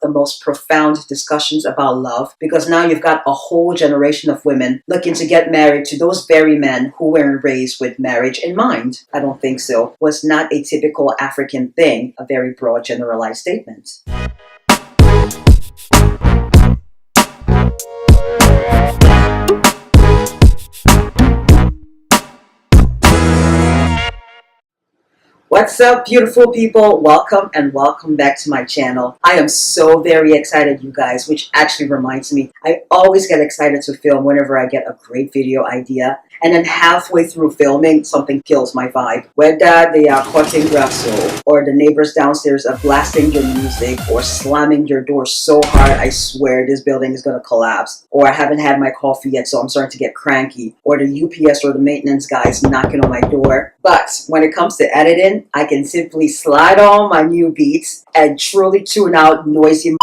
the most profound discussions about love, because now you've got a whole generation of women looking to get married to those very men who weren't raised with marriage in mind. I don't think so. Was not a typical African thing, a very broad generalized statement. What's up, beautiful people? Welcome and welcome back to my channel. I am so very excited, you guys, which actually reminds me, I always get excited to film whenever I get a great video idea. And then halfway through filming, something kills my vibe. Whether they are cutting grasso, or the neighbors downstairs are blasting your music, or slamming your door so hard I swear this building is gonna collapse, or I haven't had my coffee yet so I'm starting to get cranky, or the UPS or the maintenance guys knocking on my door. But when it comes to editing, I can simply slide on my new beats and truly tune out noisy.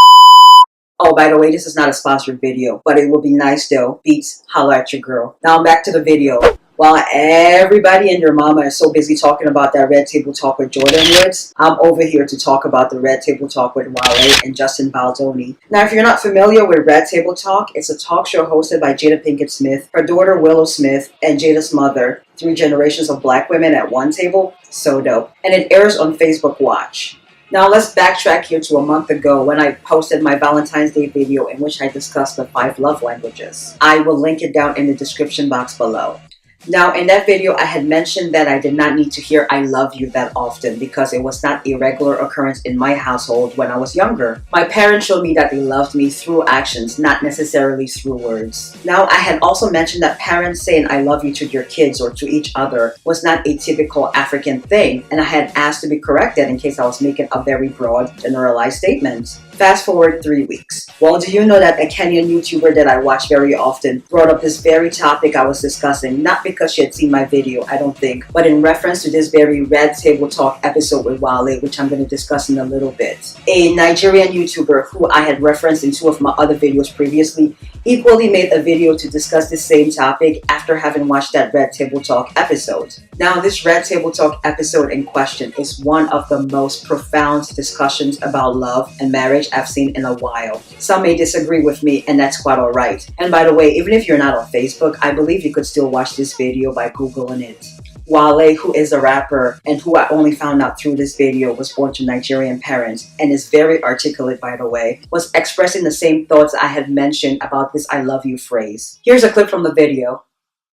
Oh, by the way, this is not a sponsored video, but it will be nice though. Beats, holla at your girl. Now back to the video. While everybody and your mama is so busy talking about that Red Table Talk with Jordan Woods, I'm over here to talk about the Red Table Talk with Wale and Justin Baldoni. Now, if you're not familiar with Red Table Talk, it's a talk show hosted by Jada Pinkett Smith, her daughter Willow Smith, and Jada's mother. 3 generations of black women at one table. So dope. And it airs on Facebook Watch. Now let's backtrack here to a month ago when I posted my Valentine's Day video in which I discussed the 5 love languages. I will link it down in the description box below. Now in that video I had mentioned that I did not need to hear I love you that often because it was not a regular occurrence in my household when I was younger. My parents showed me that they loved me through actions, not necessarily through words. Now I had also mentioned that parents saying I love you to your kids or to each other was not a typical African thing, and I had asked to be corrected in case I was making a very broad generalized statement. Fast forward 3 weeks. Well, do you know that a Kenyan YouTuber that I watch very often brought up this very topic I was discussing, not because she had seen my video, I don't think, but in reference to this very Red Table Talk episode with Wale, which I'm going to discuss in a little bit. A Nigerian YouTuber who I had referenced in 2 of my other videos previously equally made a video to discuss the same topic after having watched that Red Table Talk episode. Now, this Red Table Talk episode in question is one of the most profound discussions about love and marriage I've seen in a while. Some may disagree with me, and that's quite alright. And by the way, even if you're not on Facebook, I believe you could still watch this video by Googling it. Wale, who is a rapper and who I only found out through this video was born to Nigerian parents and is very articulate, by the way, was expressing the same thoughts I had mentioned about this I love you phrase. Here's a clip from the video.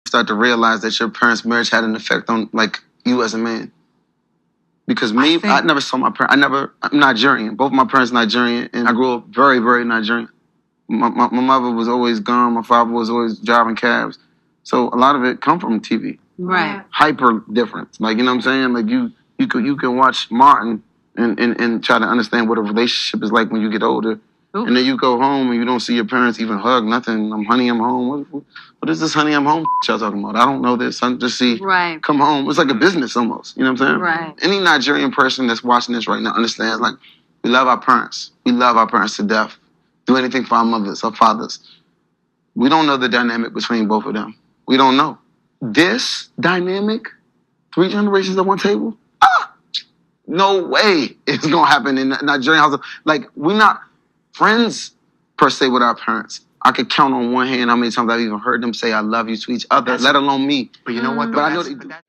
Start to realize that your parents' marriage had an effect on, like, you as a man. Because me, I never saw my parents. I'm Nigerian. Both my parents Nigerian, and I grew up very, very Nigerian. My mother was always gone. My father was always driving cabs. So a lot of it come from TV. Right. Hyper difference. Like, you know what I'm saying? Like, you can watch Martin and try to understand what a relationship is like when you get older. Ooh. And then you go home and you don't see your parents even hug, nothing. Honey, I'm home. What is this honey, I'm home y'all talking about? I don't know this. I just see, right. Come home. It's like a business almost. You know what I'm saying? Right. Any Nigerian person that's watching this right now understands, like, we love our parents. We love our parents to death. Do anything for our mothers, our fathers. We don't know the dynamic between both of them. We don't know. This dynamic, 3 generations at one table, no way it's going to happen in Nigerian household. Like, we're not friends per se with our parents. I could count on one hand how many times I've even heard them say I love you to each other, let alone me. But you know what? But I know that.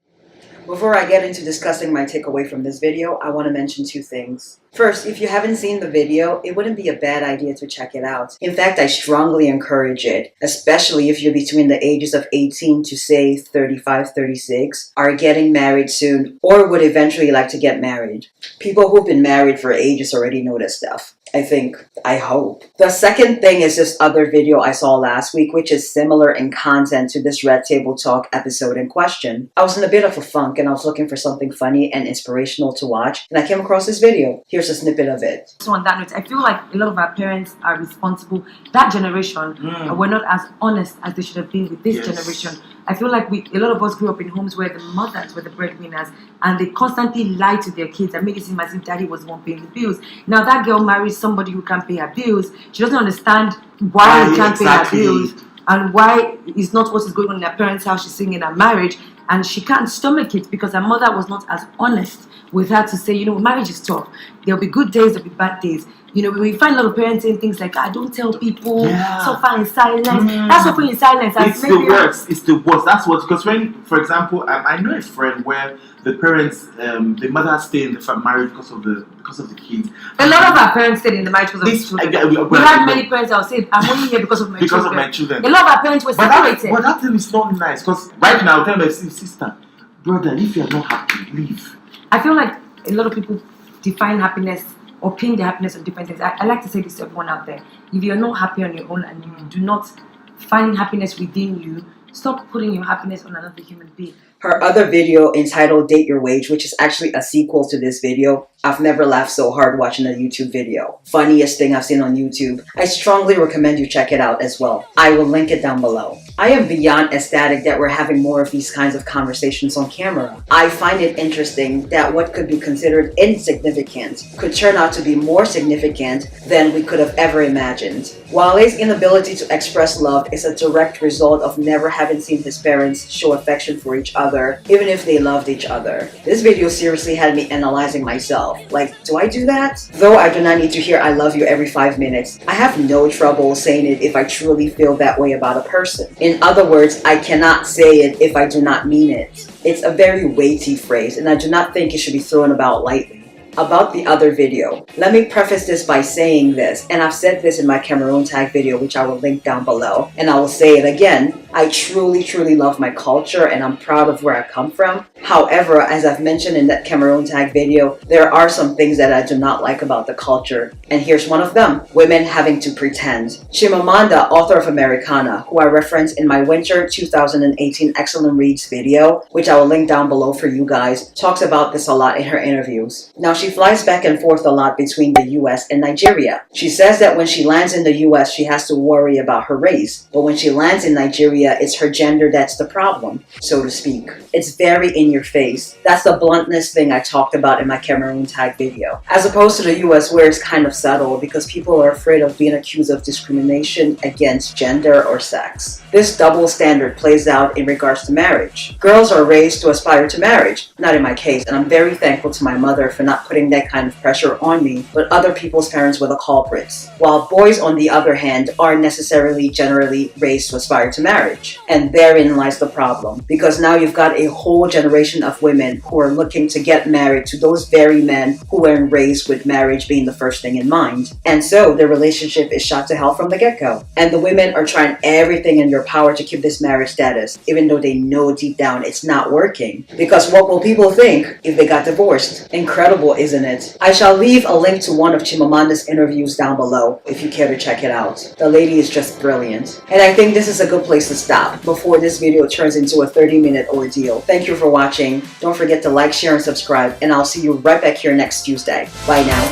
Before I get into discussing my takeaway from this video, I want to mention 2 things. First, if you haven't seen the video, it wouldn't be a bad idea to check it out. In fact, I strongly encourage it, especially if you're between the ages of 18 to say 35, 36, are getting married soon, or would eventually like to get married. People who've been married for ages already know this stuff. I think. I hope. The second thing is this other video I saw last week, which is similar in content to this Red Table Talk episode in question. I was in a bit of a funk and I was looking for something funny and inspirational to watch, and I came across this video. Here's a snippet of it. So on that note, I feel like a lot of our parents are responsible. That generation were not as honest as they should have been with this generation. I feel like a lot of us grew up in homes where the mothers were the breadwinners and they constantly lied to their kids and made it seem as if daddy was the one paying the bills. Now that girl marries somebody who can't pay her bills. She doesn't understand why he can't pay her bills and why it's not what is going on in her parents' house. She's seeing in her marriage, and she can't stomach it because her mother was not as honest with her to say, you know, marriage is tough. There'll be good days, there'll be bad days. You know, we find a lot of parents saying things like, I don't tell people, suffer in silence. That's suffering in silence. It's the worst. It's the worst. That's what, because when, for example, I know a friend where the parents, the mother stayed in the marriage because of the kids. A lot of our parents stayed in the marriage because of the children. We had many parents that would say, I'm only here because of my children. Because of my children. A lot of our parents were separated. But that thing is not nice, because right now, tell my sister, brother, if you're not happy, leave. I feel like a lot of people define happiness or pin their happiness on different things. I like to say this to everyone out there. If you're not happy on your own and you do not find happiness within you, stop putting your happiness on another human being. Her other video entitled Date Your Wage, which is actually a sequel to this video. I've never laughed so hard watching a YouTube video. Funniest thing I've seen on YouTube. I strongly recommend you check it out as well. I will link it down below. I am beyond ecstatic that we're having more of these kinds of conversations on camera. I find it interesting that what could be considered insignificant could turn out to be more significant than we could have ever imagined. Wale's inability to express love is a direct result of never having seen his parents show affection for each other, even if they loved each other. This video seriously had me analyzing myself. Like, do I do that? Though I do not need to hear I love you every 5 minutes, I have no trouble saying it if I truly feel that way about a person. In other words, I cannot say it if I do not mean it. It's a very weighty phrase, and I do not think it should be thrown about lightly. About the other video, let me preface this by saying this, and I've said this in my Cameroon Tag video, which I will link down below, and I will say it again. I truly love my culture and I'm proud of where I come from. However, as I've mentioned in that Cameroon Tag video, there are some things that I do not like about the culture. And here's one of them: women having to pretend. Chimamanda, author of Americana, who I referenced in my winter 2018 Excellent Reads video, which I will link down below for you guys, talks about this a lot in her interviews. Now, she flies back and forth a lot between the US and Nigeria. She says that when she lands in the US, she has to worry about her race. But when she lands in Nigeria, it's her gender that's the problem, so to speak. It's very in your face. That's the bluntness thing I talked about in my Cameroon Tag video. As opposed to the US, where it's kind of subtle because people are afraid of being accused of discrimination against gender or sex. This double standard plays out in regards to marriage. Girls are raised to aspire to marriage. Not in my case, and I'm very thankful to my mother for not putting that kind of pressure on me, but other people's parents were the culprits. While boys, on the other hand, aren't necessarily generally raised to aspire to marriage. And therein lies the problem, because now you've got a whole generation of women who are looking to get married to those very men who weren't raised with marriage being the first thing in mind. And so their relationship is shot to hell from the get-go. And the women are trying everything in their power to keep this marriage status, even though they know deep down it's not working. Because what will people think if they got divorced? Incredible, isn't it? I shall leave a link to one of Chimamanda's interviews down below if you care to check it out. The lady is just brilliant. And I think this is a good place to stop before this video turns into a 30-minute ordeal. Thank you for watching. Don't forget to like, share, and subscribe, and I'll see you right back here next Tuesday. Bye now.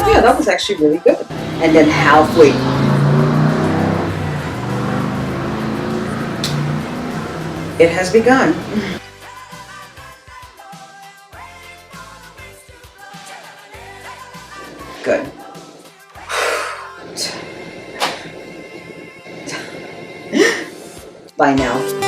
Yeah, that was actually really good. And then halfway, it has begun. Good. Bye now.